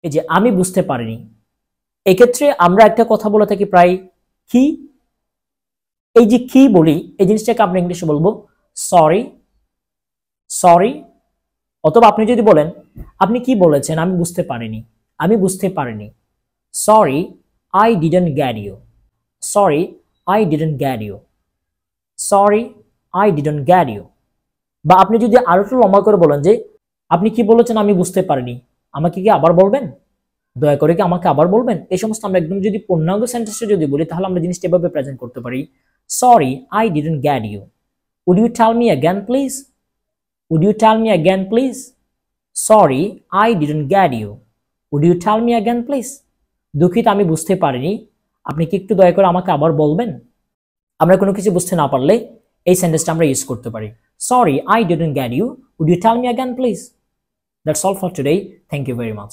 এই যে আমি বুঝতে পারিনি, এক্ষেত্রে আমরা একটা কথা বলে থাকি প্রায় কি, এই যে কি বলি এই জিনিসটাকে আমরা ইংলিশে বলবো সরি, সরি। অথবা আপনি যদি বলেন আপনি কি বলেছেন আমি বুঝতে পারিনি, আমি বুঝতে পারিনি, sorry I didn't get you, sorry I didn't get you, sorry I didn't get you. বা আপনি যদি আরো একটু লম্বা করে বলেন যে আপনি কি বলেছেন আমি বুঝতে পারিনি, আমাকে কি আবার বলবেন, দয়া করে কি আমাকে আবার বলবেন। এই সমস্ত আমরা একদম যদি পূর্ণাঙ্গ সেন্টেন্সে যদি বলি তাহলে আমরা জিনিসটা এভাবে প্রেজেন্ট করতে পারি, sorry I didn't get you, would you tell me again please, would you tell me again please, sorry I didn't get you, would you tell me again please. দুঃখিত আমি বুঝতে পারিনি, আপনি কি একটু দয়া করে আমাকে আবার বলবেন। আমরা কোনো কিছু বুঝতে না পারলে এই সেন্টেন্সটা আমরা ইউজ করতে পারি, sorry I didn't get you, would you tell me again please. That's all for today, thank you very much.